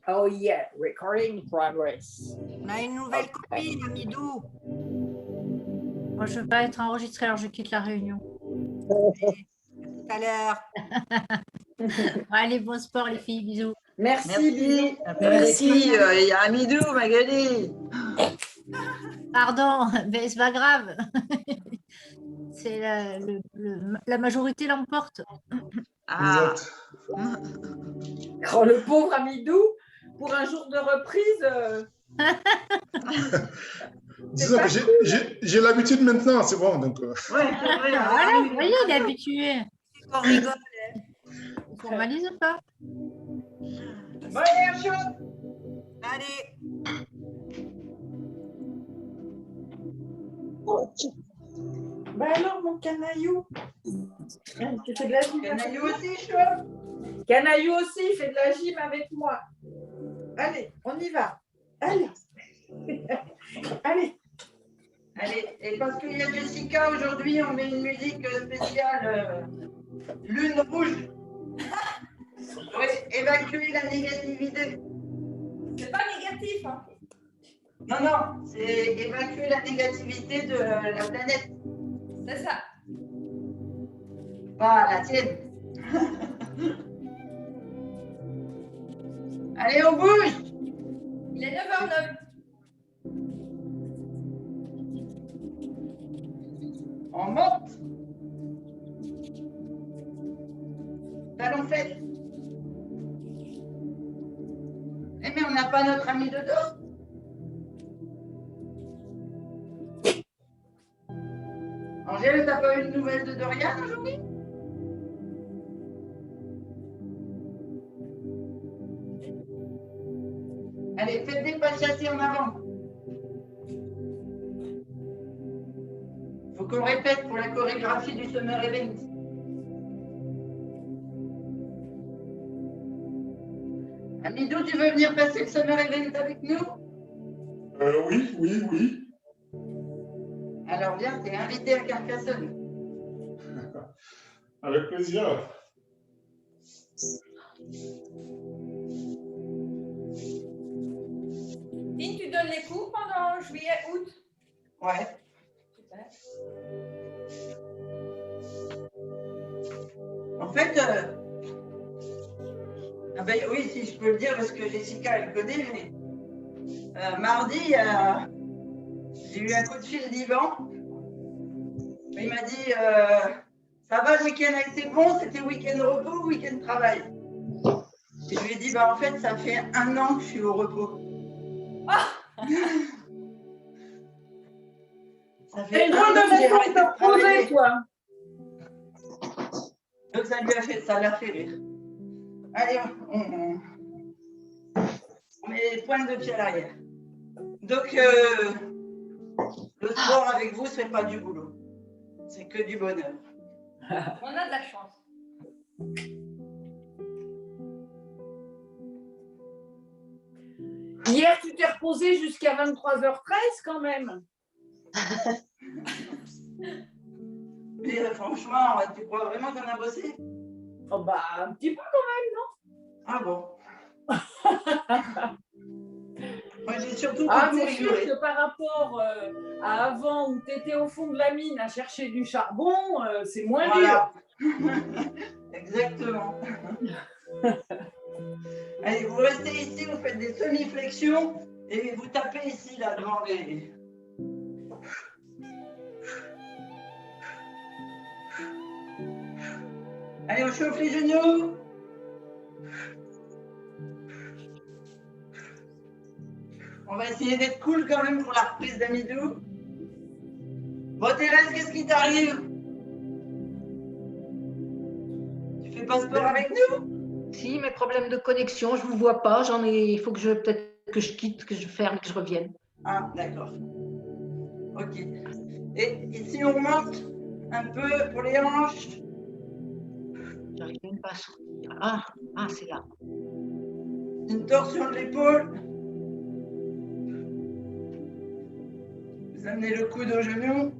Oh yeah, recording progress. On a une nouvelle copine, Amidou. Moi, je ne veux pas être enregistrée, alors je quitte la réunion. Tout à l'heure. Allez, bon sport, les filles, bisous. Merci, bisous. Merci, il y a Amidou, Magali. Pardon, mais c'est pas grave. C'est la majorité l'emporte. Ah. Exact. Oh, le pauvre Amidou, pour un jour de reprise. Disons que j'ai l'habitude maintenant, c'est bon. Donc, Ouais, c'est vrai. Voilà, vous voyez, il est habitué. On rigole. On formalise pas. Bon, allez, un chaud. Allez. Bah alors, mon canaillou. Tu fais de la gym. Canaillou aussi, chaud. Canaillou aussi, fait de la gym avec moi. Allez, on y va. Allez. Allez. Allez, et parce qu'il y a Jessica aujourd'hui, on met une musique spéciale Lune rouge. Oui, évacuer la négativité. C'est pas négatif, hein. Non, non, c'est évacuer la négativité de la planète. C'est ça. Pas la tienne. Allez, on bouge. Il est 9h09. On monte. Talons faits. Eh mais on n'a pas notre ami de dos. Angèle, t'as pas eu de nouvelles de Dorian aujourd'hui? Allez, faites des pas de chassé en avant. Faut qu'on répète pour la chorégraphie du Summer Event. Amidou, tu veux venir passer le Summer Event avec nous? Oui. Alors viens, t'es invité à Carcassonne. Avec plaisir. Tine, tu donnes les cours pendant juillet, août? Ouais. Super. En fait, ah ben, oui, si je peux le dire, parce que Jessica, elle connaît, mais mardi, j'ai eu un coup de fil d'Yvan. Il m'a dit, ça va, le week-end a été bon, c'était week-end repos ou week-end travail? Et je lui ai dit, bah, en fait, ça fait 1 an que je suis au repos. Ça fait C'est une 1 drôle an de que j'ai façon arrêté de te de travailler. reposer, toi. Donc ça l'a fait rire. Allez, on met les pointes de pied à l'arrière. Donc, le sport avec vous, c'est pas du boulot. C'est que du bonheur. On a de la chance. Hier, tu t'es reposé jusqu'à 23h13 quand même. Mais franchement, tu crois vraiment qu'on a bossé? Oh bah, un petit peu quand Ah bon? Moi, j'ai surtout même, non? Ah, beaucoup c'est sûr rigolé. que par rapport à avant où tu étais au fond de la mine à chercher du charbon, c'est moins Voilà. Exactement. Allez, vous restez ici, vous faites des semi-flexions et vous tapez ici, là, devant les... Allez, on chauffe les genoux. On va essayer d'être cool quand même pour la reprise d'Amidou. Bon, Thérèse, qu'est-ce qui t'arrive? Tu fais pas sport avec nous? Si, mes problèmes de connexion, je ne vous vois pas. Il faut que peut-être que je quitte, que je ferme, que je revienne. Ah, d'accord. Ok. Et ici, on remonte un peu pour les hanches. J'arrive même pas à sortir. Ah, c'est là. Une torsion de l'épaule. Vous amenez le coude au genou.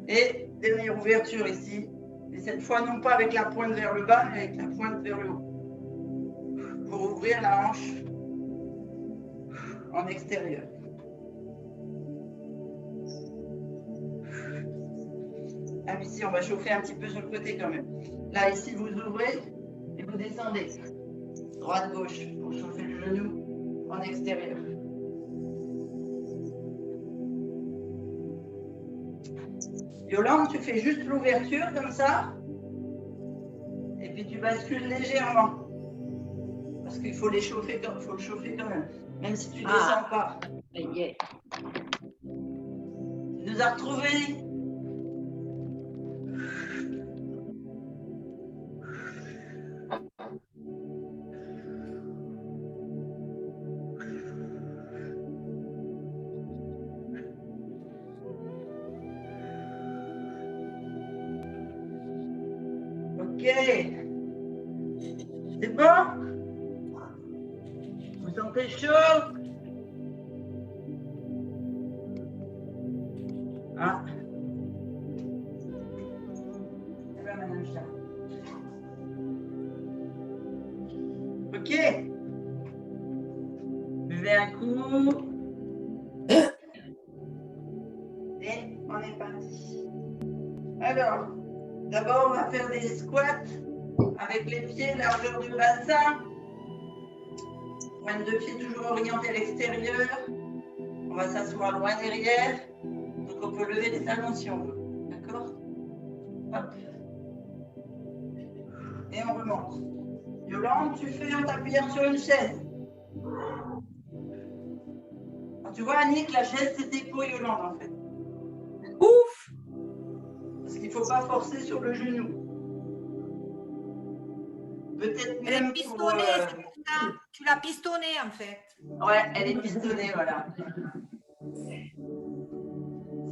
Et dernière ouverture ici. Et cette fois, non pas avec la pointe vers le bas, mais avec la pointe vers le haut. Pour ouvrir la hanche en extérieur. Ah, ici, on va chauffer un petit peu sur le côté quand même. Là, ici, vous ouvrez et vous descendez. Droite-gauche pour chauffer le genou en extérieur. Yolande, tu fais juste l'ouverture comme ça. Et puis tu bascules légèrement. Parce qu'il faut les chauffer, faut le chauffer quand même. Même si tu ne descends pas. Yeah. Tu nous as retrouvés. Ok. C'est bon? Vous sentez chaud? Ah. Eh ben, Madame Chat. Ok. Buvez un coup. Et on est parti. Alors, d'abord, on va faire des squats avec les pieds, largeur du bassin. Pointe de pied toujours orientée à l'extérieur. On va s'asseoir loin derrière. Donc, on peut lever les talons si on veut. D'accord? Hop. Et on remonte. Yolande, tu fais en t'appuyant sur une chaise. Alors, tu vois, Annick, la chaise, c'était pour Yolande, en fait. Ouf! Parce qu'il ne faut pas forcer sur le genou. Peut-être Elle est même pour... pistonnée, c'est pour ça. Tu l'as pistonnée en fait. Ouais, elle est pistonnée, voilà.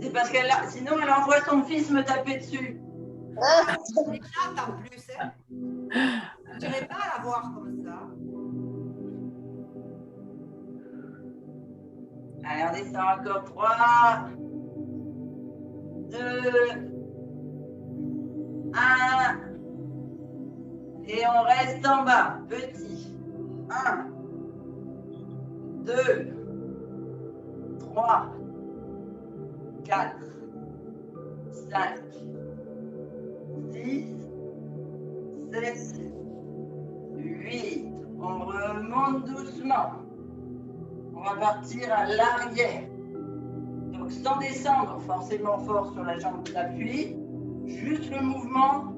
C'est parce qu'elle a... Sinon, elle envoie son fils me taper dessus. C'est chatte en plus. Hein. Je ne dirais pas à la voir comme ça. Allez, on descend encore. 3, 2, 1. Et on reste en bas. Petit. 1, 2, 3, 4, 5, 6, 7, 8. On remonte doucement. On va partir à l'arrière. Donc sans descendre forcément fort sur la jambe d'appui, juste le mouvement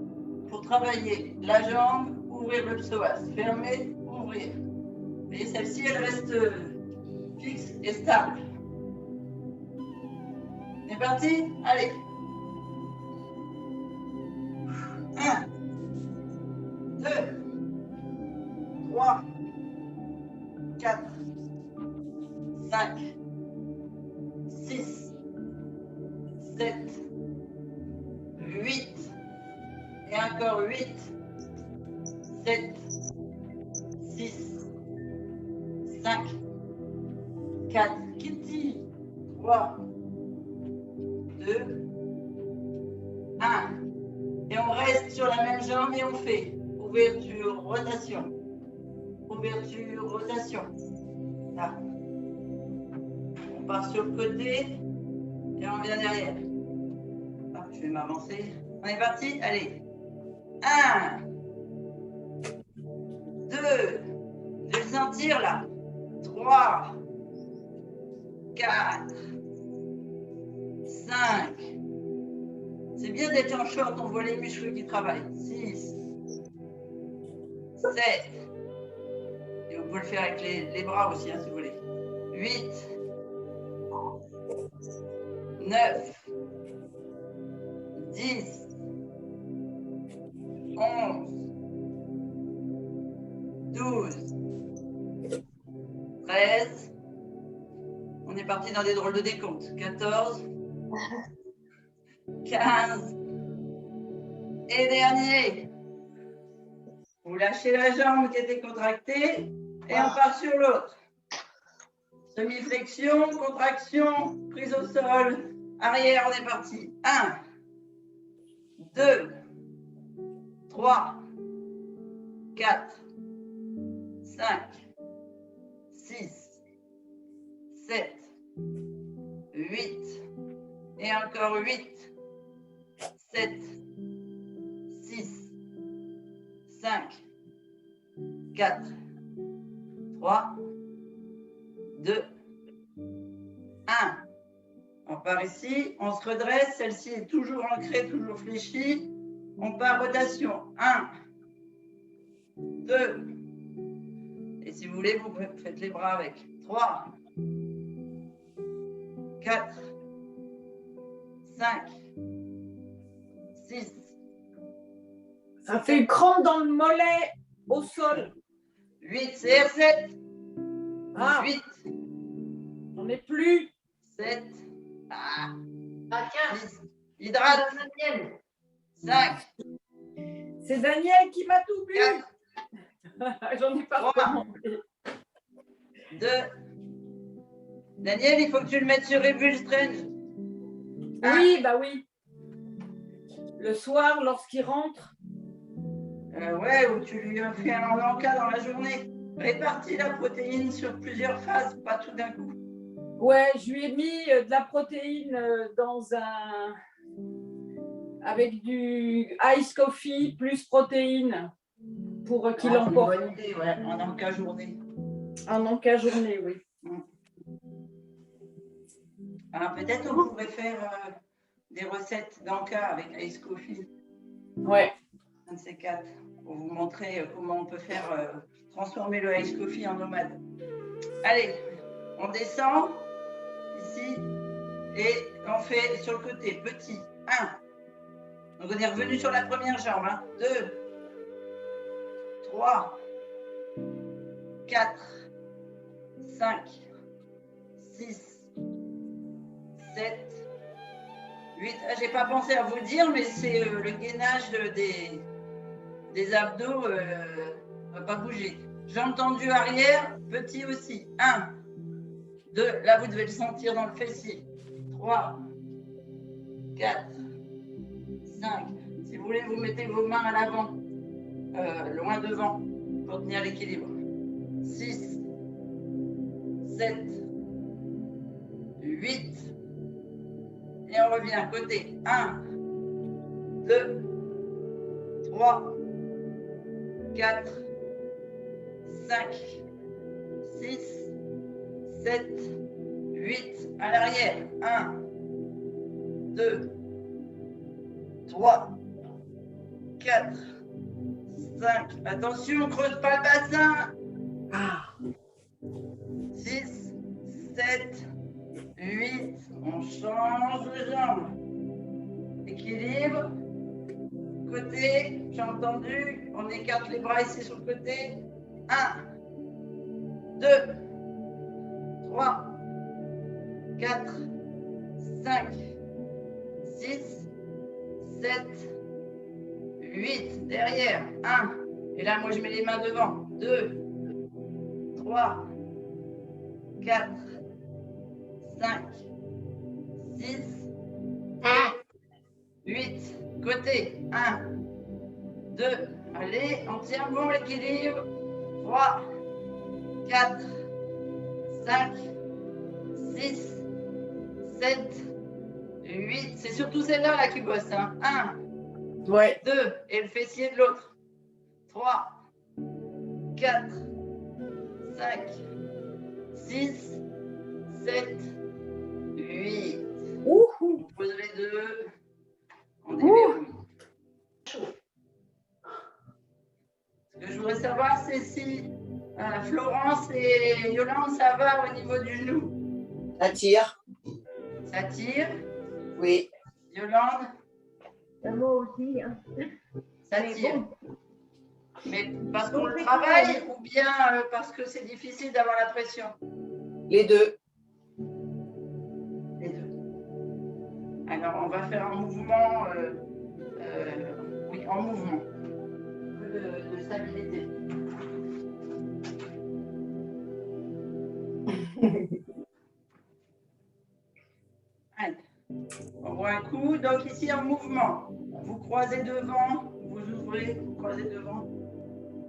pour travailler la jambe, ouvrir le psoas, fermer, ouvrir. Vous voyez, celle-ci, elle reste fixe et stable. C'est parti? Allez. 1, 2, 3, 4, 5, 6, 7, 8, et encore 8, 7, 6, 5, 4, Kitty, 3, 2, 1. Et on reste sur la même jambe et on fait ouverture, rotation. Ouverture, rotation. Là. On part sur le côté et on vient derrière. Ah, je vais m'avancer. On est parti? Allez. 1, 2, je vais le sentir là. 3, 4, 5. C'est bien d'être en short, on voit les muscles qui travaillent. 6, 7. Et on peut le faire avec les bras aussi, hein, si vous voulez. 8, 9, 10, 11, 12, 13. On est parti dans des drôles de décomptes. 14, 15. Et dernier. Vous lâchez la jambe qui était contractée et on part sur l'autre. Semi-flexion, contraction, prise au sol. Arrière, on est parti. 1, 2, 3, 4, 5, 6, 7, 8, et encore 8, 7, 6, 5, 4, 3, 2, 1. On part ici, on se redresse, celle-ci est toujours ancrée, toujours fléchie. On part rotation. 1, 2, et si vous voulez, vous faites les bras avec. 3, 4, 5, 6. Ça fait une crampe dans le mollet au sol. 8, CR7. Ah, 8, j'en ai plus. 7. Ah, Ah, tiens, 10. Hydrate. Daniel. 5, C'est Daniel qui m'a tout bu. 4, J'en ai pas 3, recommandé. 2. Daniel, il faut que tu le mettes sur Rebull Strange. Oui, bah oui. Le soir, lorsqu'il rentre. Ouais, ou tu lui as fait un encas dans la journée. Répartis la protéine sur plusieurs phases, pas tout d'un coup. Ouais, je lui ai mis de la protéine dans un... avec du ice coffee plus protéine pour qu'il Ah, c'est une emporte. bonne idée, ouais, en encas journée. En encas journée, oui. Alors peut-être on pourrait faire des recettes d'encas avec ice coffee. Ouais. Un de ces quatre, pour vous montrer comment on peut faire transformer le ice coffee en nomade. Allez, on descend ici et on fait sur le côté petit. 1. Donc on est revenu sur la première jambe. 2, 3, 4, 5, 6, 7, 8. Ah, j'ai pas pensé à vous le dire, mais c'est le gainage des abdos ne va pas bouger. Jambes tendues arrière, petit aussi. 1, 2, là vous devez le sentir dans le fessier. 3, 4, 5. Si vous voulez, vous mettez vos mains à l'avant, loin devant, pour tenir l'équilibre. 6, 7, 8. Et on revient côté. 1, 2, 3, 4, 5, 6, 7, 8. À l'arrière. 1, 2, 3, 4, 5. Attention, on ne creuse pas le bassin. 6, 7, 8. On change de jambe. Équilibre. Côté, j'ai entendu. On écarte les bras ici sur le côté. 1, 2, 3, 4, 5, 6, 7, 8. Derrière. 1. Et là, moi, je mets les mains devant. 2, 3, 4, 5, 6, 8. Côté. 1, 2. Allez, on tient bon l'équilibre. 3, 4, 5, 6, 7, 8. C'est surtout celle-là là, qui bosse. 1, Ouais. 2. Et le fessier de l'autre. 3, 4, 5, 6, 7, 8. On pose les deux. On déverrouille. Ce que je voudrais savoir, c'est si Florence et Yolande, ça va au niveau du genou. Ça tire. Ça tire. Oui. Yolande, Moi aussi. Hein. ça tire. Mais parce qu'on le travaille ou bien parce que c'est difficile d'avoir la pression? Les deux. Les deux. Alors, on va faire un mouvement, oui, en mouvement de stabilité. Allez, on voit un coup. Donc ici, en mouvement. vous croisez devant, vous ouvrez, vous croisez devant.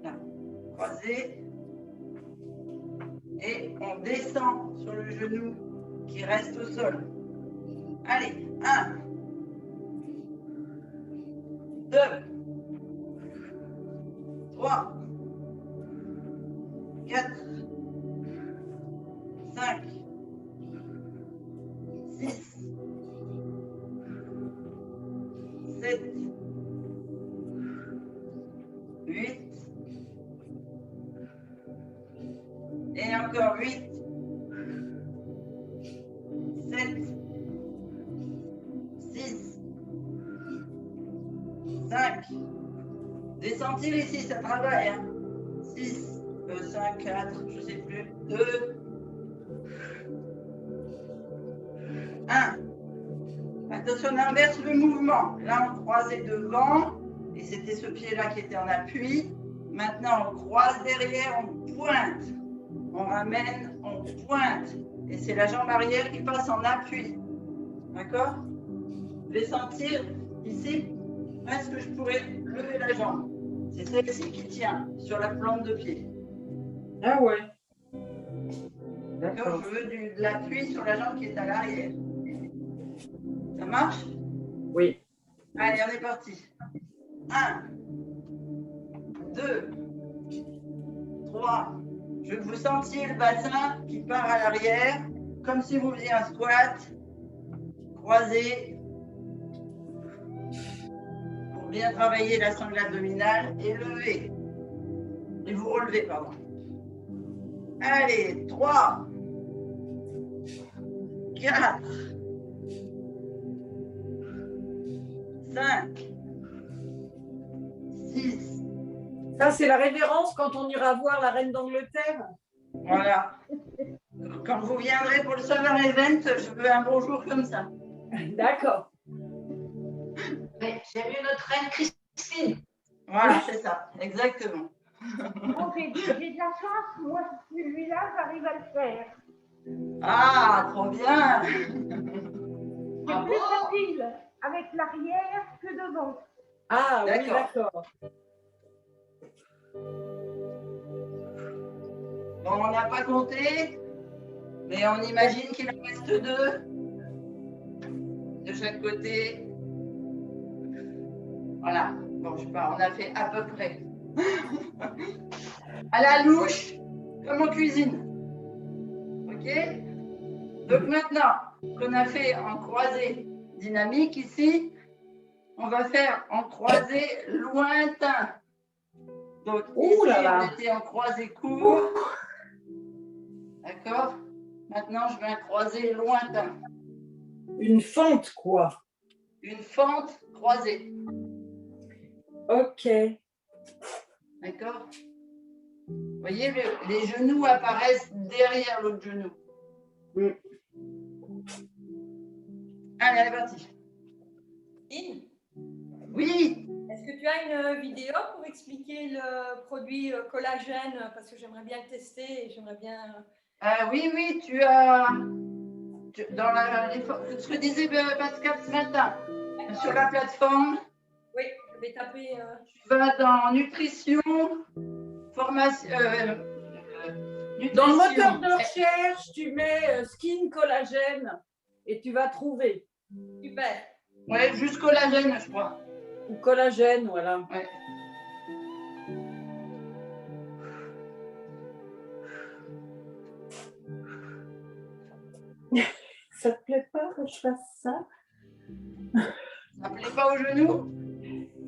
Là. Croisez. Et on descend sur le genou qui reste au sol. Allez, 1, 2, 3, 4, 5, 6, 7, 8, et encore 8, 7, 6, 5. Descendez les 6, ça travaille. Hein. 6, 5, 4, je ne sais plus. 2, 1. Attention, on inverse le mouvement. Là, on croisait devant, et c'était ce pied-là qui était en appui. Maintenant, on croise derrière, on pointe. On ramène, on pointe. Et c'est la jambe arrière qui passe en appui. D'accord? Je vais sentir ici, est-ce que je pourrais lever la jambe? C'est celle-ci qui tient sur la plante de pied. Ah ouais. D'accord? Je veux de l'appui sur la jambe qui est à l'arrière. Ça marche? Oui. Allez, on est parti. 1, 2, 3. Je veux que vous sentiez le bassin qui part à l'arrière, comme si vous faisiez un squat. Croisez. Pour bien travailler la sangle abdominale et lever. Et vous relevez, pardon. Allez, 3, 4, 5, 6. Ça, c'est la révérence quand on ira voir la reine d'Angleterre. Voilà. Quand vous viendrez pour le Summer Event, je veux un bonjour comme ça. D'accord. Mais j'aime mieux notre reine Christine. Voilà, c'est ça, exactement. Bon, j'ai de la chance, moi, celui-là, j'arrive à le faire. Ah, trop bien. C'est Bravo. plus facile avec l'arrière que devant. Ah oui, D'accord. d'accord. Bon, on n'a pas compté, mais on imagine qu'il en reste 2 de chaque côté. Voilà. Bon, je sais pas, on a fait à peu près. À la louche, comme en cuisine. Ok? Donc maintenant qu'on a fait en croisé dynamique ici, on va faire en croisé lointain. Donc Ouh là ici, là. on était en croisé court. D'accord? Maintenant, je vais un croisé lointain. Une fente, quoi. Une fente croisée. Ok. D'accord? Vous voyez, les genoux apparaissent derrière l'autre genou. Mm. Allez, elle est partie. Oui, Est-ce que tu as une vidéo pour expliquer le produit collagène? Parce que j'aimerais bien le tester et j'aimerais bien. oui, tu as. Dans ce que disait Pascal ce matin, sur la plateforme, Oui, je vais taper. tu vas dans nutrition, formation. Dans le nutrition. moteur de recherche, tu mets skin collagène et tu vas trouver. Super. Ouais, juste collagène, je crois. Ou collagène, voilà. Ouais. Ça te plaît pas que je fasse ça? Ça ne plaît pas au genou?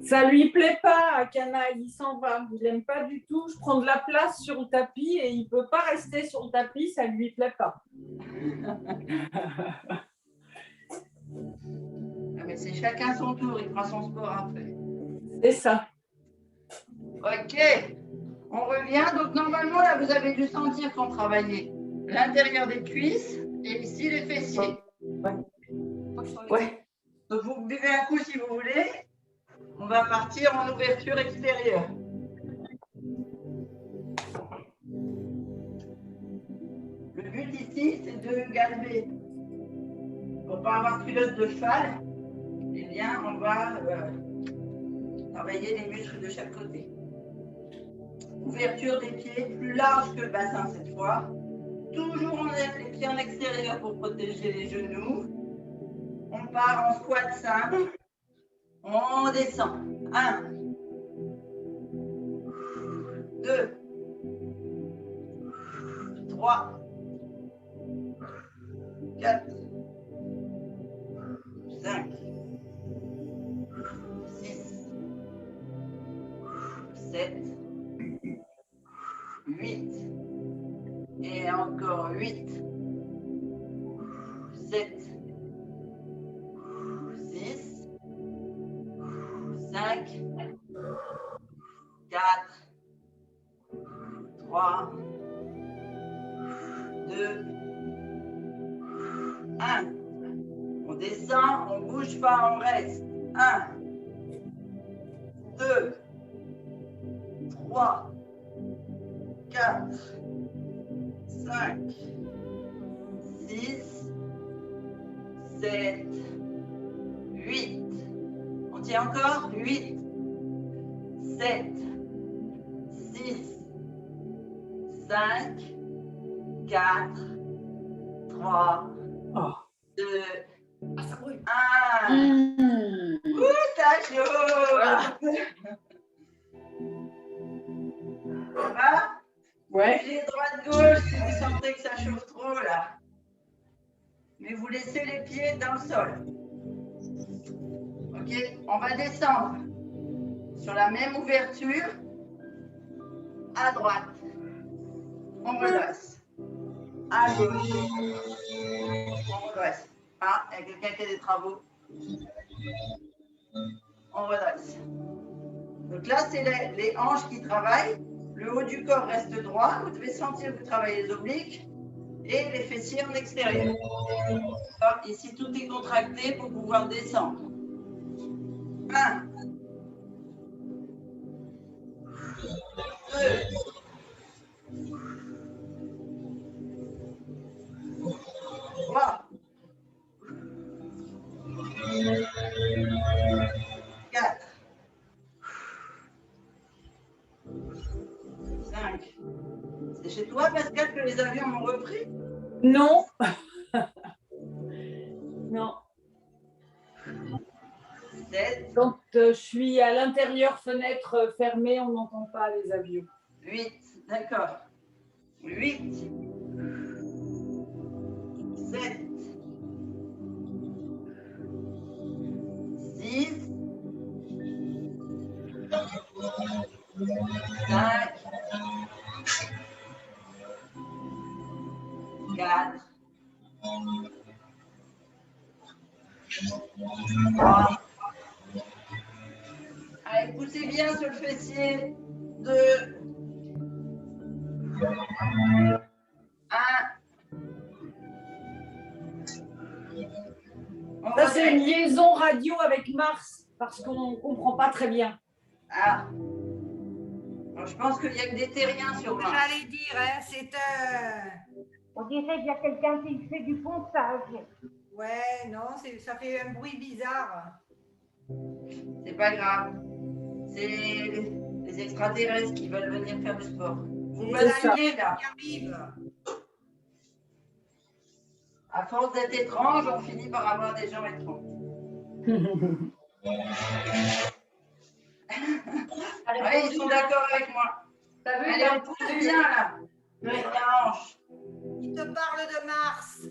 Ça lui plaît pas à Canaille, il s'en va. Il n'aime pas du tout. Je prends de la place sur le tapis et il peut pas rester sur le tapis, ça lui plaît pas. Ah, mais c'est chacun son tour, il fera son sport après. C'est ça. Ok, on revient. Donc normalement, là, vous avez dû sentir qu'on travaillait l'intérieur des cuisses et ici les fessiers. Ouais. Donc vous buvez un coup si vous voulez. On va partir en ouverture extérieure. Le but ici, c'est de galber. Pour ne pas avoir culotte de cheval, eh bien, on va travailler les muscles de chaque côté. Ouverture des pieds, plus large que le bassin cette fois. Toujours on lève les pieds en extérieur pour protéger les genoux. On part en squat simple. On descend. 1, 2, 3, 4, 5, 6, 7, 8, et encore 8, 7, 6, 5, 4, 3, 2, 1. On descend, on ne bouge pas, on reste. 1, 2, 3, 4, 5, 6, 7, 8. On tient encore. 8, 7, 6, 5, 4, 3, 2, Ah, ça brûle. 1. Ouh, t'as chaud. Ça va? Ouais. Pied droite-gauche si vous sentez que ça chauffe trop là. Mais vous laissez les pieds dans le sol. Ok, on va descendre sur la même ouverture à droite. On redresse. À gauche. On redresse. Ah, il y a quelqu'un qui a des travaux. On redresse. Donc là, c'est les hanches qui travaillent. Le haut du corps reste droit. Vous devez sentir que vous travaillez les obliques et les fessiers en extérieur. Alors, ici, tout est contracté pour pouvoir descendre. 1, 2, 3, 4, 5. C'est chez toi, Pascal, que les avions ont repris? Non. Non. 7, Quand je suis à l'intérieur, fenêtre fermée, on n'entend pas les avions. 8, d'accord. 8, 7, 6, 5, 4, 3. Allez, poussez bien sur le fessier. 2, 1. Ça, c'est une liaison radio avec Mars, parce qu'on ne comprend pas très bien. Ah. Bon, je pense qu'il n'y a que des terriens sur Mars. J'allais dire, hein, c'est On dirait qu'il y a quelqu'un qui fait du ponçage. Ouais, non, ça fait un bruit bizarre. C'est pas grave. C'est les extraterrestres qui veulent venir faire du sport. Vous C'est ça. balayez là. Qui arrive. À force d'être étrange, on finit par avoir des gens étranges. Ouais, ils sont d'accord avec moi. Allez, on pousse bien là. Avec la hanche. Il te parle de Mars.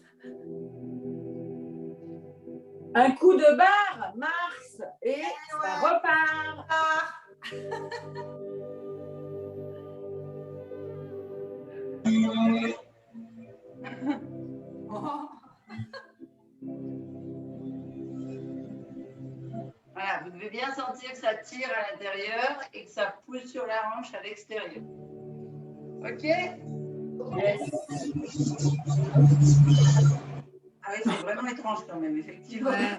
Un coup de barre, Mars, et ça repart. Ah. Oh. Voilà, vous devez bien sentir que ça tire à l'intérieur et que ça pousse sur la hanche à l'extérieur. Ok? Yes. Ah oui, c'est vraiment étrange quand même, effectivement. Ouais.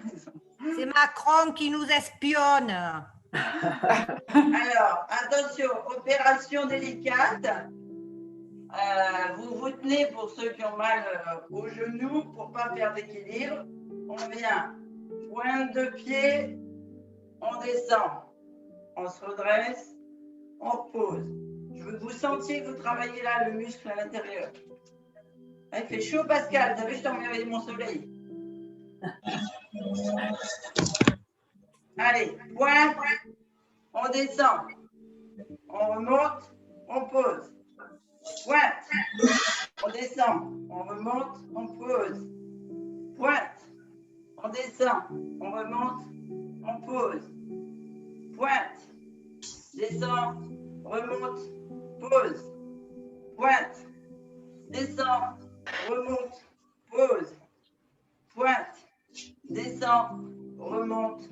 C'est Macron qui nous espionne. Alors, attention, opération délicate. Vous vous tenez pour ceux qui ont mal aux genoux pour ne pas perdre l'équilibre. On vient, pointe de pied, on descend. on se redresse, on pose. Je veux que vous sentiez que vous travaillez là le muscle à l'intérieur. Il fait chaud, Pascal. T'as vu, je t'ai envoyé mon soleil. Allez, pointe, on descend. On remonte, on pose. Pointe, on descend. On remonte, on pose. Pointe, on descend. On remonte, on pose. Pointe, descend, remonte, pose. Pointe, descend, remonte, pose. Pointe, descend, remonte,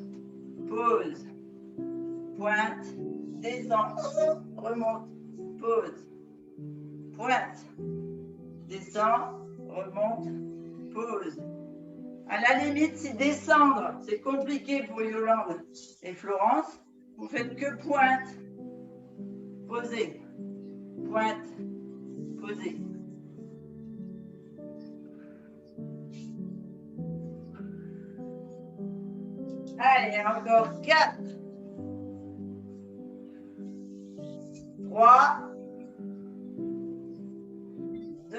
pose. Pointe, descend, remonte, pose. Pointe, descend, remonte, pose. À la limite, si descendre, c'est compliqué pour Yolande et Florence, vous faites que pointe, posez, pointe, posez. Allez, encore 4, 3, 2,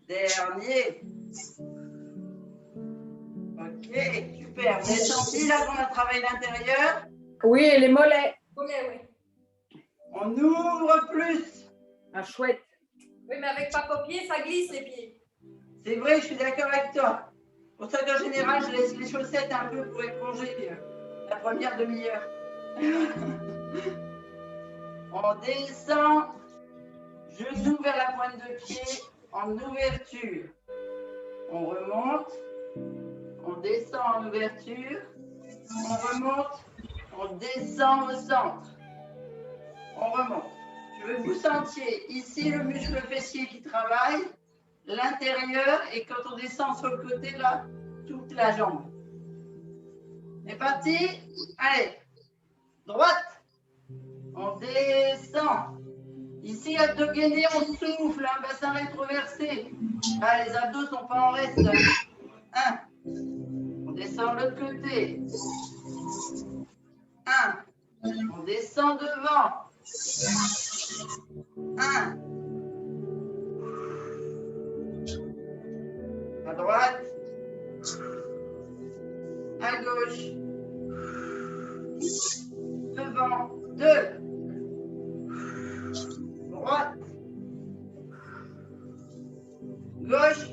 dernier. Ok, super. Vous avez senti là qu'on a travaillé l'intérieur? Oui, et les mollets. Ok, oui. On ouvre plus. Ah, chouette. Oui, mais avec papier, ça glisse les pieds. C'est vrai, je suis d'accord avec toi. Pour ça qu'en général, je laisse les chaussettes un peu pour éponger la première demi-heure. On descend, genou vers la pointe de pied en ouverture. On remonte, on descend en ouverture, on remonte, on descend au centre. On remonte. Je veux que vous sentiez ici le muscle fessier qui travaille, l'intérieur, et quand on descend sur le côté, là, toute la jambe. C'est parti. Allez. Droite. On descend. Ici, abdos gainés, on souffle, un bassin rétroversé. Ah, les abdos sont pas en reste. 1. On descend de l'autre côté. 1. On descend devant. 1. À droite. À gauche. Devant. 2. Droite. Gauche.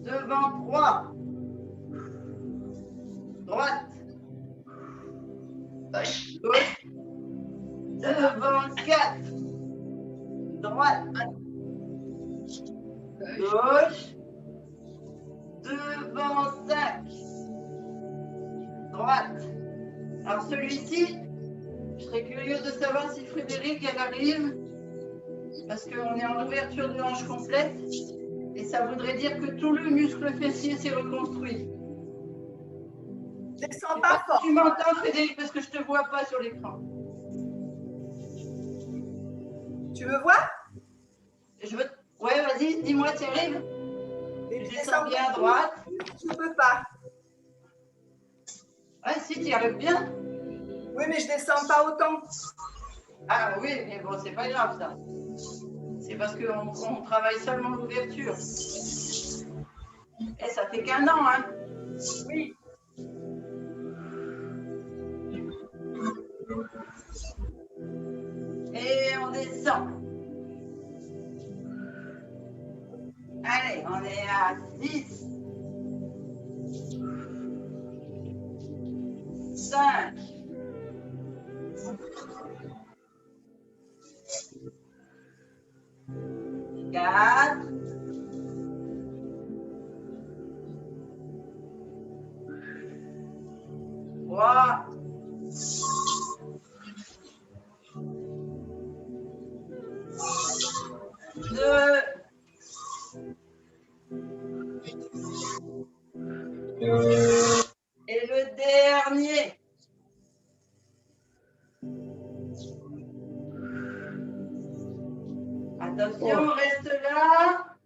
Devant. 3. Droite. Gauche. Devant. 4. Droite. Gauche. Devant. 5. Droite. Alors celui-ci, je serais curieuse de savoir si Frédéric, elle arrive, parce qu'on est en ouverture de hanche complète, et ça voudrait dire que tout le muscle fessier s'est reconstruit. Je ne sens pas fort. Tu m'entends, Frédéric, parce que je ne te vois pas sur l'écran. Tu me vois? Ouais, vas-y, dis-moi, tu arrives. Tu descends bien à droite. Je ne peux pas. Ouais, si, tu y arrives bien. Oui, mais je ne descends pas autant. Ah oui, mais bon, c'est pas grave ça. C'est parce qu'on travaille seulement l'ouverture. Et ça fait qu'1 an, hein. Oui. Et on descend. Allez, on est à 6. 5. 4. 3. 2. Et le dernier. Attention, on reste là.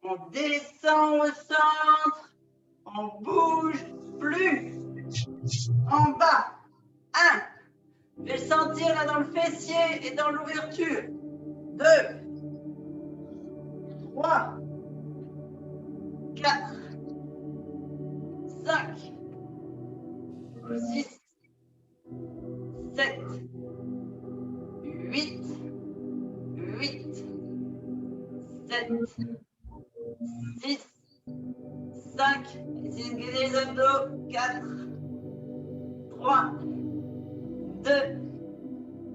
On descend au centre. On bouge sentir là dans le fessier et dans l'ouverture. 2, 3, 4, 5, 6, 7, 8, 7, 6, 5, essayez de guider les abdos, 4, 3, 2,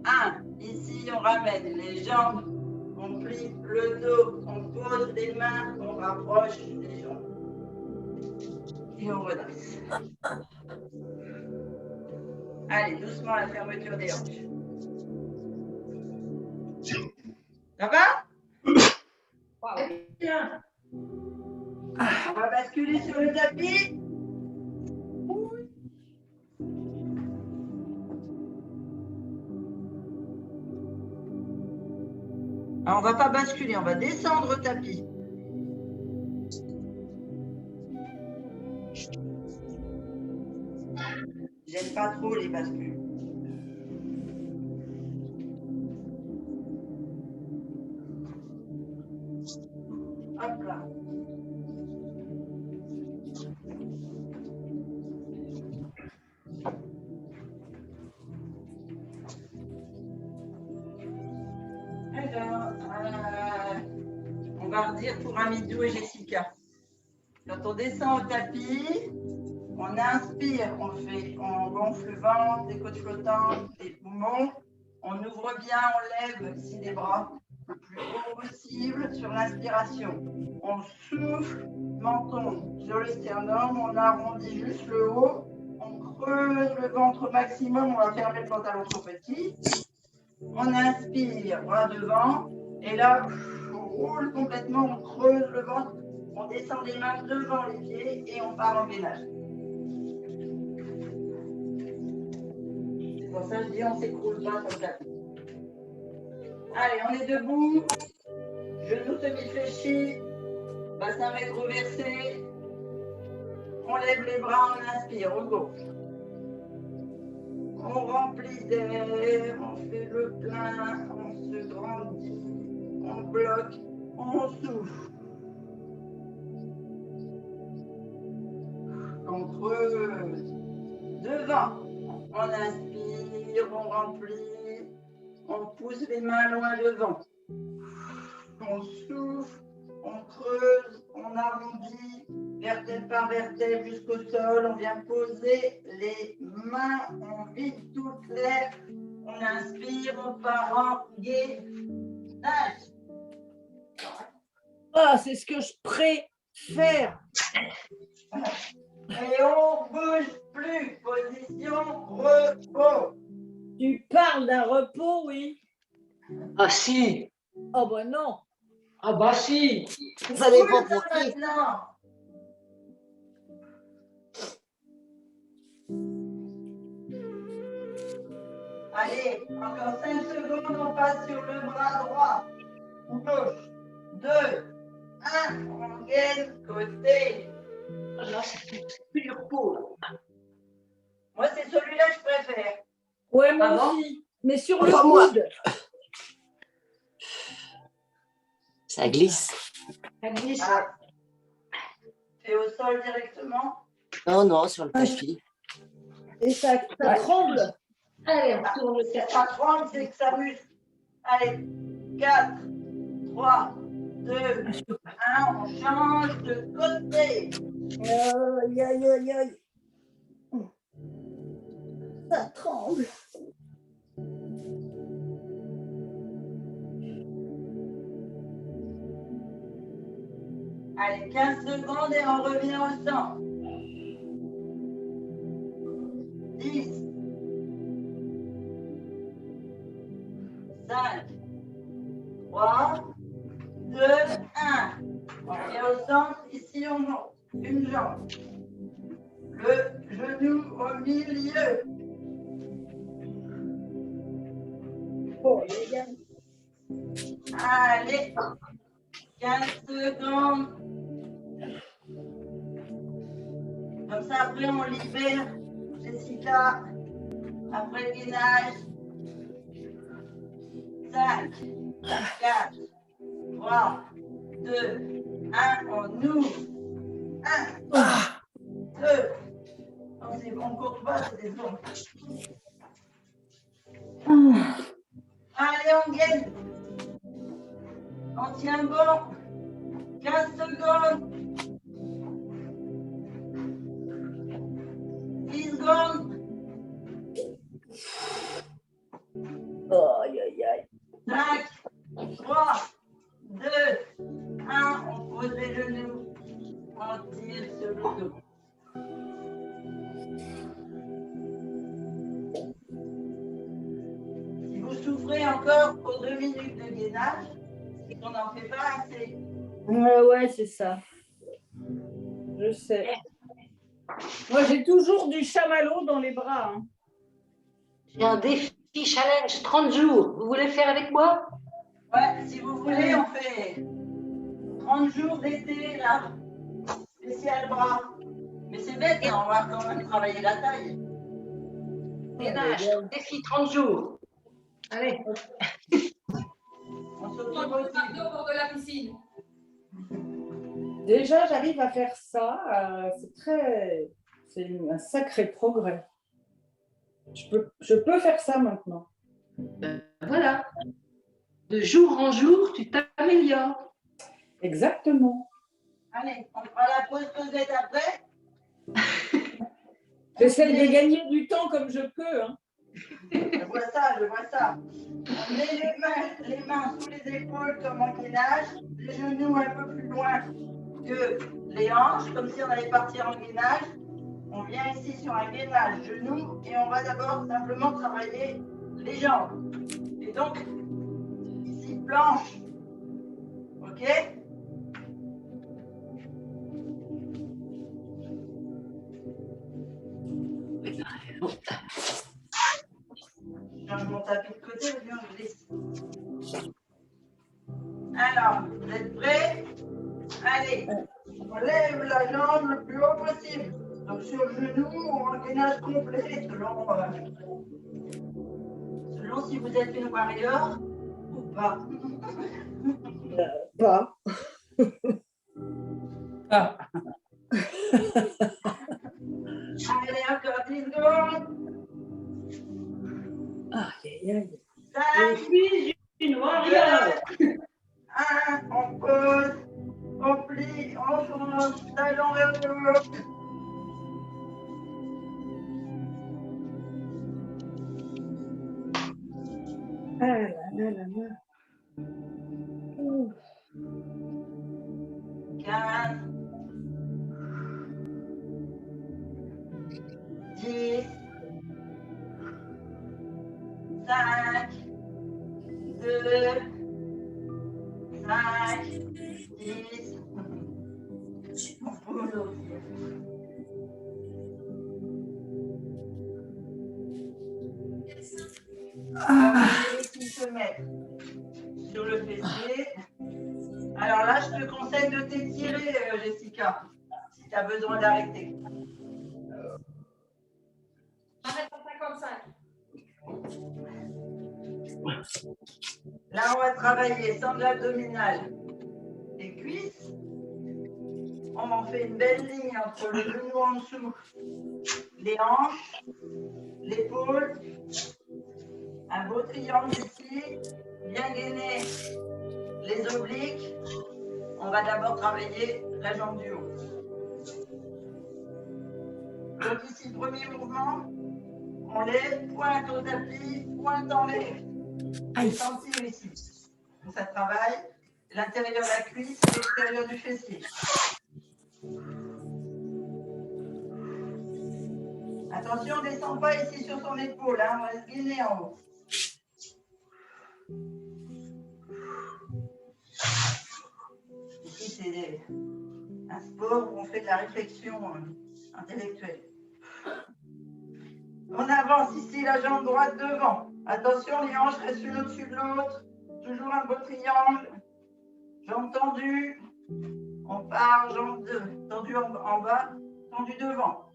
1. Ici, on ramène les jambes, on plie le dos, on pose les mains, on rapproche les jambes. Et on redresse. Allez, doucement la fermeture des hanches. Ça va? Bien. On va basculer sur le tapis. Alors, on ne va pas basculer, on va descendre au tapis. J'aime pas trop les bascules. Hop là. Alors, on va redire pour Amidou et Jessica. Quand on descend au tapis, on inspire, on gonfle le ventre, des côtes flottantes, des poumons. On ouvre bien, on lève ici les bras le plus haut possible sur l'inspiration. On souffle, menton sur le sternum, on arrondit juste le haut, on creuse le ventre au maximum, on va fermer le pantalon trop petit. On inspire, bras devant, et là, on roule complètement, on creuse le ventre, on descend les mains devant les pieds et on part en gainage. C'est pour ça que je dis on ne s'écroule pas sur le tapis. Allez, on est debout, genoux semi-fléchis, bassin rétroversé, on lève les bras, on inspire, on gonfle. On remplit d'air, on fait le plein, on se grandit, on bloque, on souffle. On creuse. Devant, on inspire, on remplit, on pousse les mains loin devant. On souffle, on creuse, on arrondit, vertèbre par vertèbre jusqu'au sol. On vient poser les mains, on vide toute l'air. On inspire, on part en gainage. Ah, c'est ce que je préfère. Et on bouge plus. Position repos. Tu parles d'un repos, oui? Ah si. Oh ben non. Ah bah si. Ça dépend pour qui. Maintenant. Allez, encore 5 secondes, on passe sur le bras droit ou gauche. 2, 1, on gaine côté. Là, c'est plus du repos. Là. Moi, c'est celui-là que je préfère. Ouais, moi Ah bon? aussi. Mais sur le Enfin, moi. coude. Ça glisse. Ça glisse. Ah. Et au sol directement. Non, non, sur le tapis. Et ça tremble. Allez, on tourne le Si tapis. ça tremble, c'est que ça muscle. Allez, 4, 3, 2, 1, on change de côté. Aïe, aïe, aïe, aïe. Ça tremble. Allez, 15 secondes et on revient au centre. 10, 5, 3, 2, 1. On revient au centre. Ici, on monte une jambe. Le genou au milieu. Oh, les gars. Allez, 15 secondes. Comme ça, après, on libère Jessica. Après le gainage. 5, 4, 3, 2, 1, on ouvre. 1, 2. On ne compte pas, c'est des ondes. Allez, on gagne. On tient bon. 15 secondes. 10 secondes. Aïe, aïe, aïe. 5, 3, 2, 1. On pose les genoux. On tire sur le dos. Si vous souffrez encore aux 2 minutes de gainage, c'est qu'on n'en fait pas assez. Ouais, c'est ça. Je sais. Moi, j'ai toujours du chamallow dans les bras. Hein. J'ai un défi challenge 30 jours. Vous voulez faire avec moi? Ouais, si vous voulez, on fait 30 jours d'été, là. Spécial bras. Mais c'est bête, hein, on va quand même travailler la taille. Gainage, défi 30 jours. Allez. On s'automotive. Au bord de la piscine. Déjà, j'arrive à faire ça. C'est un sacré progrès. Je peux faire ça maintenant. Voilà. De jour en jour, tu t'améliores. Exactement. Allez, on fera la pause pesette après. J'essaie de gagner du temps comme je peux. Hein. Je vois ça, je vois ça. On met les mains sous les épaules comme en gainage, les genoux un peu plus loin que les hanches, comme si on allait partir en gainage. On vient ici sur un gainage genou et on va d'abord simplement travailler les jambes. Et donc, ici, planche. OK? Je change mon tapis de côté, ou bien je glisse. Alors, vous êtes prêts? Allez, on lève la jambe le plus haut possible. Donc sur le genou ou en gainage complet, selon si vous êtes une warrior ou pas. Pas. Ah. Allez, encore 10 secondes. Aïe, aïe. 5, suis une warrior. 1, on pose, on plie, on change, talon vers le haut. Ah là là là là. 15, 10, 5, 2, 5, 10. On pose aussi. Qui se met sur le fessier. Alors là, je te conseille de t'étirer, Jessica, si tu as besoin d'arrêter. Arrête à 55. Là, on va travailler sangle abdominale et cuisses. On en fait une belle ligne entre le genou en dessous, les hanches, l'épaule. Un beau triangle ici, bien gainé les obliques. On va d'abord travailler la jambe du haut. Donc ici, premier mouvement, on lève, pointe au tapis, pointe en l'air. Et sentir ici. Donc, ça travaille l'intérieur de la cuisse et l'extérieur du fessier. Attention, on ne descend pas ici sur son épaule, hein, on reste gainer en haut. Ici, c'est un sport où on fait de la réflexion intellectuelle. On avance ici la jambe droite devant. Attention, les hanches restent l'une au-dessus de l'autre. Toujours un beau triangle. Jambe tendue. On part, jambe tendue en bas, tendue devant.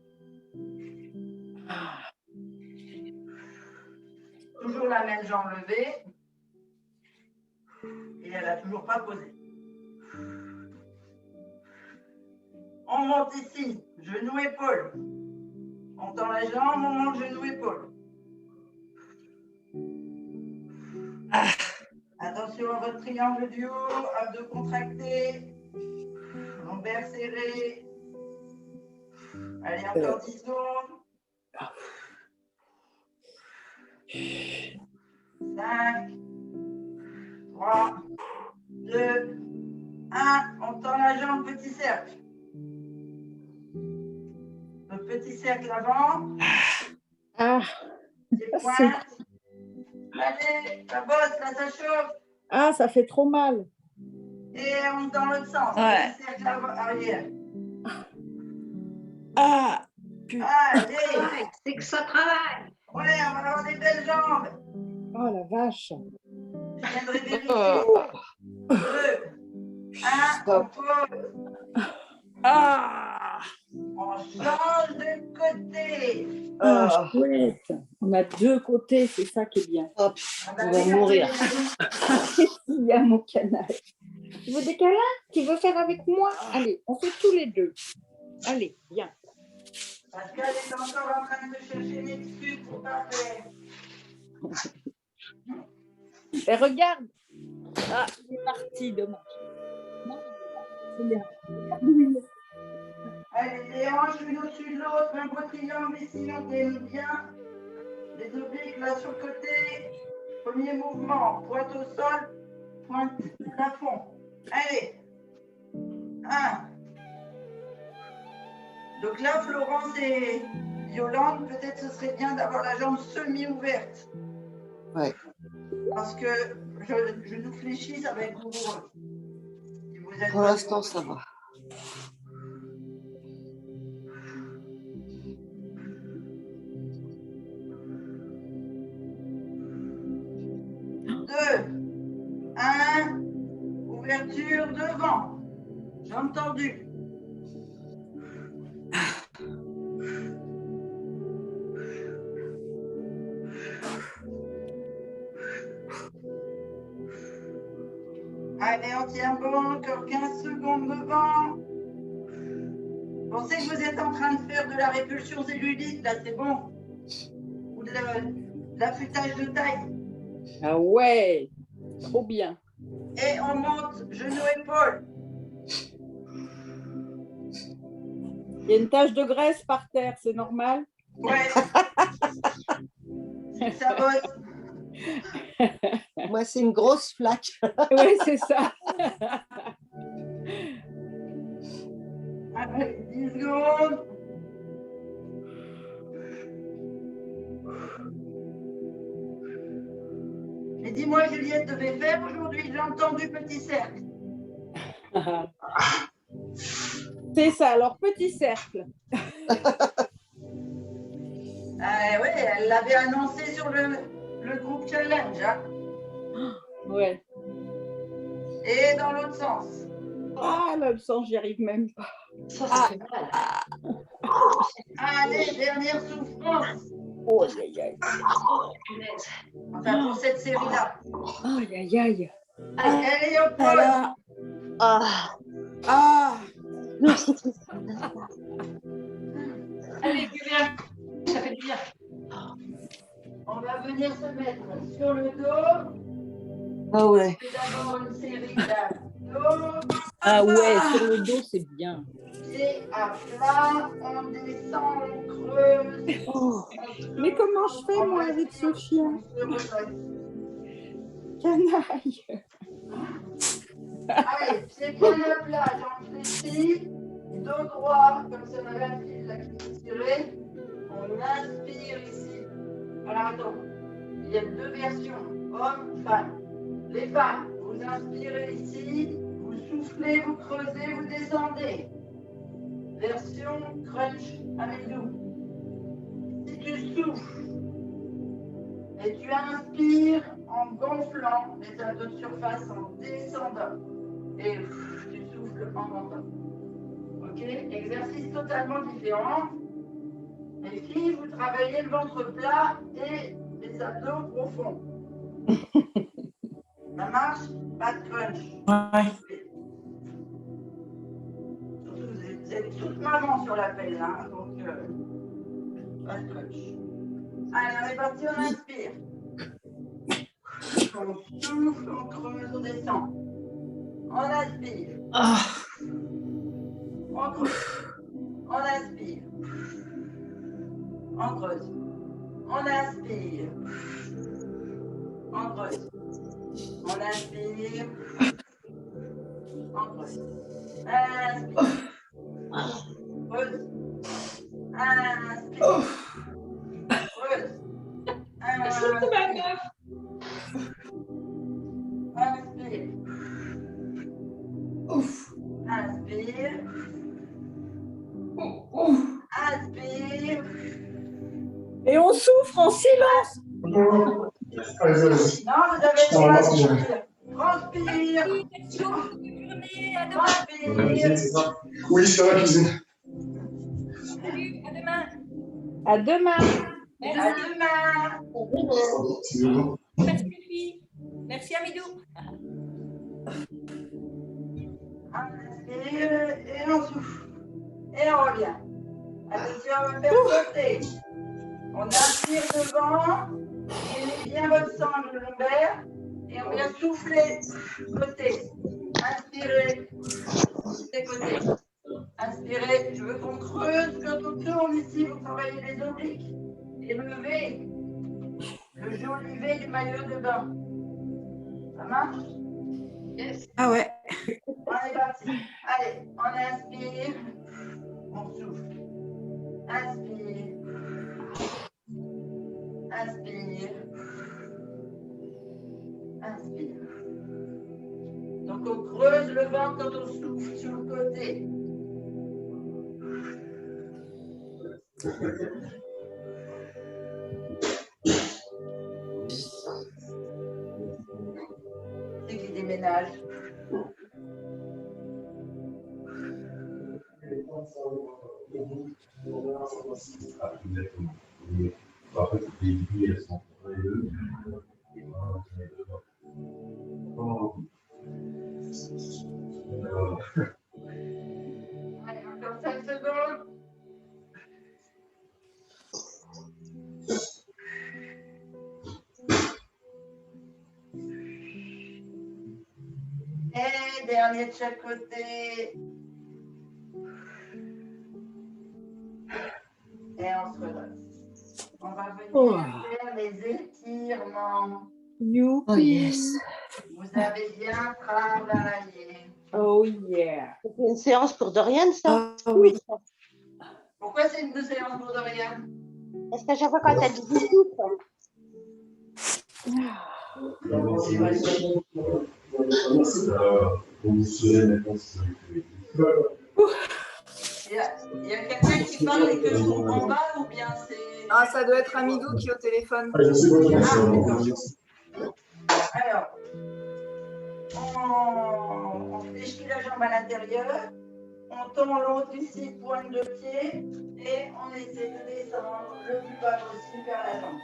Toujours la même jambe levée. Et elle n'a toujours pas posé. On monte ici, genou-épaule. On tend la jambe, on monte genou-épaule. Attention à votre triangle du haut, abdos contractés, lombaires serrés. Allez, encore 10 secondes. 5, 3, 2, 1. On tend la jambe, petit cercle. Le petit cercle avant. Ah, Les pointes. Allez, la bosse, là, ça chauffe. ah, ça fait trop mal. Et on dans l'autre sens. Ouais. Petit cercle arrière. Ah, Allez. C'est que ça travaille. Ouais, on va avoir des belles jambes. oh la vache. Je viendrai vérifier. 2, 1, on pose. Ah, On change de côté. ah, chouette. On a deux côtés, c'est ça qui est bien. Hop, On on va mourir. Il y a mon canal. Tu veux des câlins? Tu veux faire avec moi? Allez, on fait tous les deux. Allez, viens. Parce qu'elle est encore en train de chercher une excuse pour pas faire. Et regarde. Ah, il est parti, dommage. Non, c'est bien. Regarde où il est. Allez, les hanches l'une au-dessus de l'autre, un beau triangle ici, on dénoue bien. Les obliques là sur le côté. Premier mouvement, pointe au sol, pointe plafond. Allez. 1. Donc là, Florence et Yolande, peut-être ce serait bien d'avoir la jambe semi-ouverte. Ouais. Parce que je nous fléchis, ça va être douloureux. Si vous êtes Pour l'instant, ça va. Deux, un, ouverture devant. Jambe tendue. Allez, on tient bon, encore 15 secondes devant. Pensez que vous êtes en train de faire de la répulsion cellulite, là, c'est bon. Ou de l'affûtage de taille. Ah ouais, trop bien. Et on monte, genou-épaule. Il y a une tache de graisse par terre, c'est normal? Ouais. Si ça bosse. Moi, c'est une grosse flaque. Oui, c'est ça. Allez, 10 secondes. Et dis-moi, Juliette devait faire aujourd'hui, j'ai entendu petit cercle. C'est ça, alors petit cercle. Ah, oui, elle l'avait annoncé sur le groupe challenge. Hein. Ouais. Et dans l'autre sens. Ah, là, le sang, j'y arrive même pas. Ça fait mal. Allez, dernière souffrance. Oh, aïe, aïe. Enfin, pour cette série-là. Aïe, aïe, aïe. Allez, on pose. Voilà. Ah, Ah, non, c'est triste. Allez, du bien. Ça fait du bien. On va venir se mettre sur le dos. Ah ouais. C'est d'abord une série d'abdos. ah ouais, sur le dos, c'est bien. Pieds à plat, on descend, on creuse. Oh, Mais comment je fais, moi, avec ce chien? Canaille. Allez, pieds bien à plat, jambes fléchies, dos droit, comme si on avait un fil là qui tirait. On inspire ici. Alors attends, il y a deux versions, homme, femme. Les femmes, vous inspirez ici, vous soufflez, vous creusez, vous descendez. Version crunch avec nous. Si tu souffles et tu inspires en gonflant les abdos de surface en descendant et tu souffles en montant. Ok? Exercice totalement différent. Les filles, vous travaillez le ventre plat et les abdos profonds. Ça marche? Pas de crunch. Ouais. Surtout, vous êtes toute maman sur l'appel, hein, donc pas de crunch. Allez, on est parti, on inspire. On souffle, on creuse, on descend. On inspire. On creuse. On inspire. On creuse. On inspire. On creuse. On inspire. On creuse. Inspire. Creuse. Inspire. Creuse. Inspire. Inspire. Inspire. Inspire. Et on souffre en silence. Allez, allez. Non, vous avez Ça va, pas c'est bon. Transpire. Merci beaucoup. Bonne journée. À demain. Transpire. Oui, c'est la cuisine. Salut. À demain. À demain. À Merci. demain. Merci les filles. Merci Amidou. Inspire et on souffle. Et on revient. Attention, on va faire sauter. On inspire devant. Et met bien votre sangle lombaire. Et on vient souffler côté. Inspirez. Des côtés. Inspirez. Je veux qu'on creuse quand on tourne ici. Vous travaillez les obliques. Et levez le joli V du maillot de bain. Ça marche? Ah ouais. On est parti. Allez, on inspire. On souffle. Inspire. Inspire. Inspire. Donc on creuse le ventre quand on souffle sur le côté. C'est qui déménage. Allez, encore 5 secondes. Et dernier de chaque côté. Et on se redresse. On va venir faire les étirements. Youpi. Oh yes. Vous avez bien travaillé. Oh yeah. C'est une séance pour Dorian, ça? Ah oui. Pourquoi c'est une séance pour Dorian? Parce qu'à chaque fois quand elle dit du souffle, Il y a quelqu'un qui parle et que je ne comprends pas ou bien c'est... Ah, ça doit être Amidou qui est au téléphone. Allez, c'est bon, Alors, on fléchit la jambe à l'intérieur, on tend l'autre ici, pointe de pied, et on essaie de descendre le plus bas possible vers la jambe.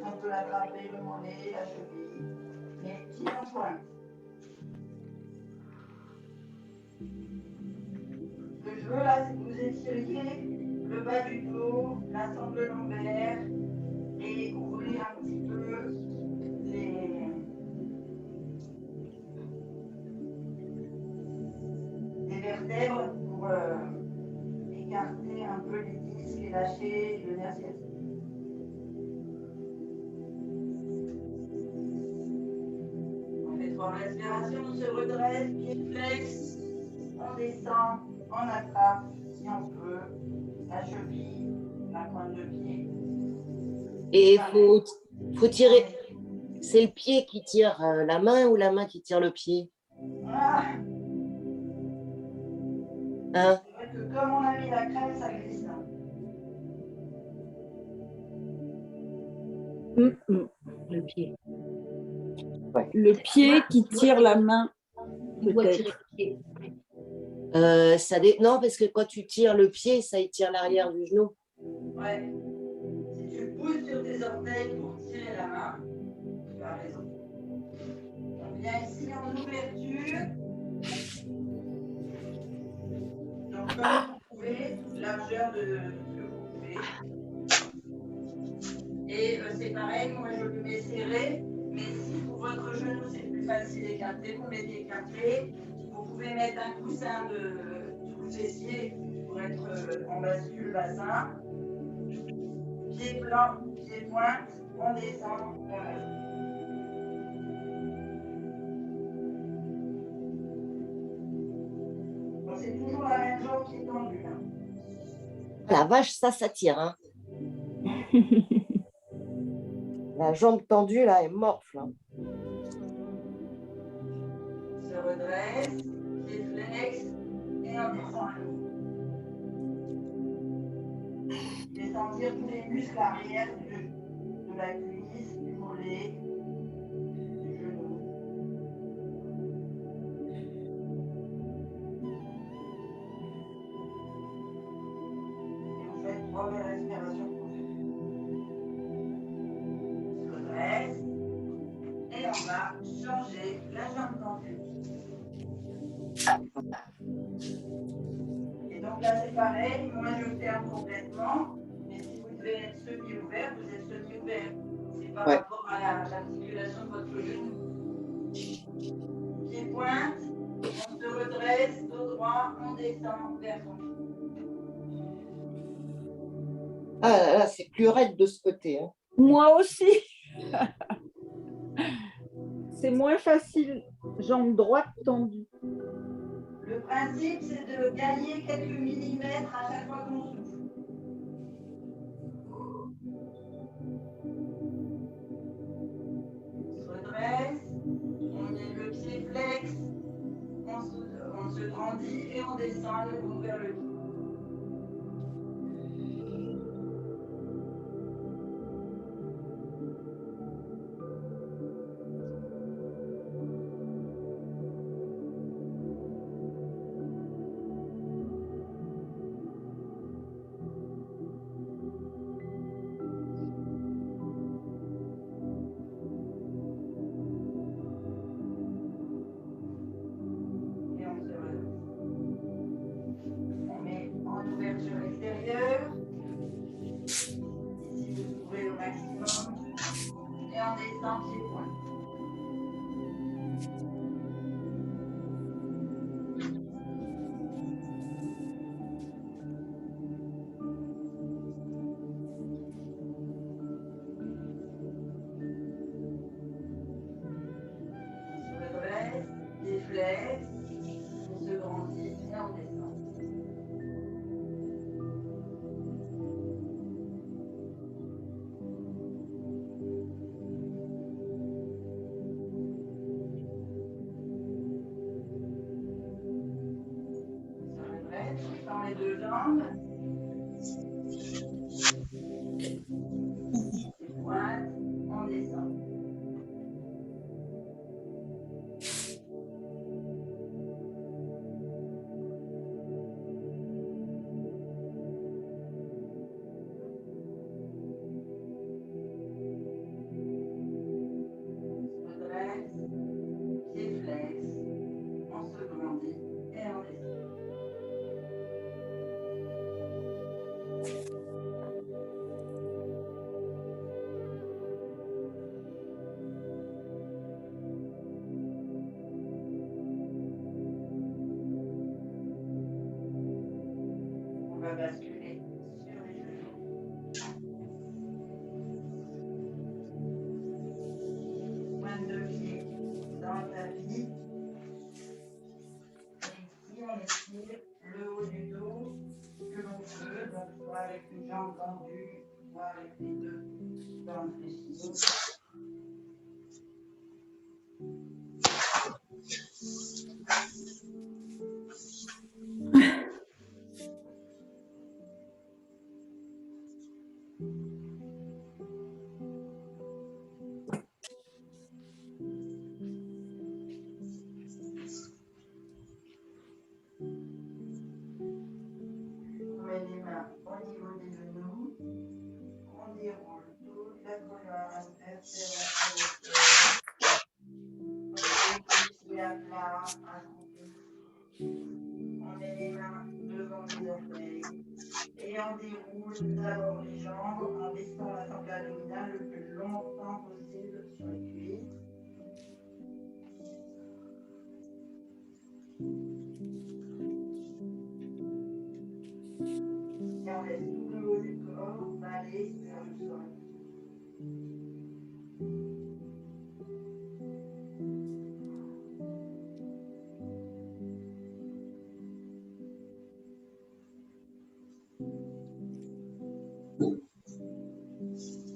On peut l'attraper, le mollet, la cheville, mais pied en pointe. Ce que je veux là, c'est que vous étiriez le bas du dos, la sangle lombaire, et ouvrir un petit peu les vertèbres pour écarter un peu les disques et lâcher le nerf sciatique. On fait 3 respirations, on se redresse, pied flex, on descend, on attrape, si on peut, la cheville, la pointe de pied. Et il faut tirer. C'est le pied qui tire la main ou la main qui tire le pied? Ah, Hein? c'est vrai que comme on a mis la crème, ça glisse. Hein. Le pied. Le pied qui tire la main. Il doit tirer Peut-être. le pied. Non, parce que quand tu tires le pied, ça étire l'arrière du genou. Ouais. Si tu pousses sur tes orteils pour tirer serrer la main. Tu as raison. On vient ici en ouverture. Donc, comme vous pouvez, largeur de ce que vous pouvez. Et c'est pareil, moi je le mets serré, mais si pour votre genou c'est plus facile écarté, vous mettez écarté. Vous pouvez mettre un coussin sous le fessier pour être en bascule bassin. Pied blanc, pied pointe, on descend vers la jambe. Bon, c'est toujours la même jambe qui est tendue. Hein. La vache, ça tire. Hein. La jambe tendue, là, est morfle. Hein. Se redresse, pied flex, et on descend à nouveau. Et sentir tous les muscles arrière de la cuisse, du mollet, du genou. Et vous faites 3 belles respirations profondes. Se redresse. Et on va changer la jambe tendue. Et donc là, c'est pareil. Moi, je ferme complètement. Mais si vous devez être semi-ouvert, vous êtes semi-ouvert. C'est par rapport à l'articulation de votre genou. Pied pointe, on se redresse, dos droit, on descend vers son pied. Ah là là, c'est plus raide de ce côté. Hein. Moi aussi. C'est moins facile. Jambe droite tendue. Le principe, c'est de gagner quelques millimètres à chaque fois qu'on souffle. On se redresse, on met le pied flex, on se grandit et on descend à nouveau vers le dos. Ouverture extérieure. Ici, vous ouvrez au maximum. Et on descend pied point. On se redresse, pied flex. On se grandit et on descend. Dans les deux jambes. Les pointes, on descend. On se redresse, pied flex, on se grandit et on descend. On va basculer sur les genoux. Pointe de pied dans le tapis. Et ici, on étire le haut du dos que l'on veut, donc soit avec une jambe tendue, soit avec les deux jambes fléchies. On met les mains au niveau des genoux, on déroule toute la colonne Et à plat, accroupi. On met les mains devant les orteils. Et on déroule d'abord les jambes en baissant la sangle abdominale le plus longtemps possible sur les cuisses. Et on laisse tout le haut du corps aller vers le sol.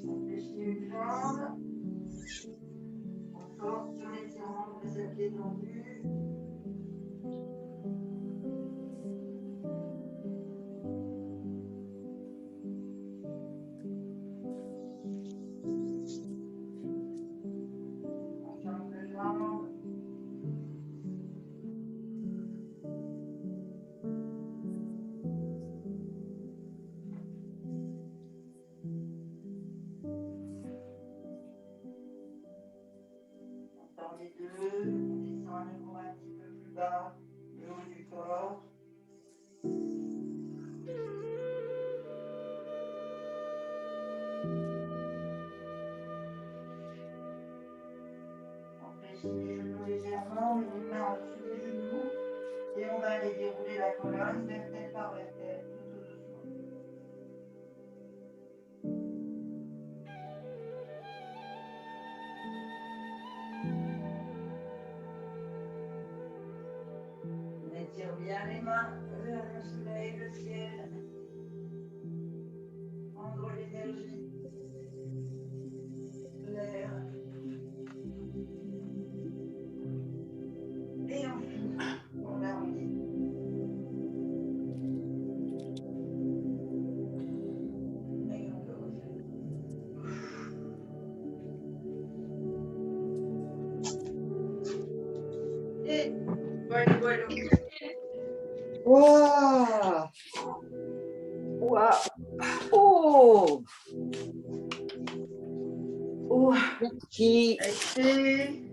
On fléchit une jambe. On force sur l'étirement de cette pied tendu. On change de jambe. On tend les deux, on descend le corps un petit peu plus bas, le haut du corps. On fléchit les genoux légèrement, on met les mains au-dessus des genoux et on va aller dérouler la colonne vertèbre par vertèbre, tout doucement. On étire bien les mains vers le soleil, le ciel. Prendre l'énergie, l'air. Et on finit, on arrondit. Et on le refait. Et voilà, voilà. Waouh! Waouh. Oh. Oh. Merci. Restez.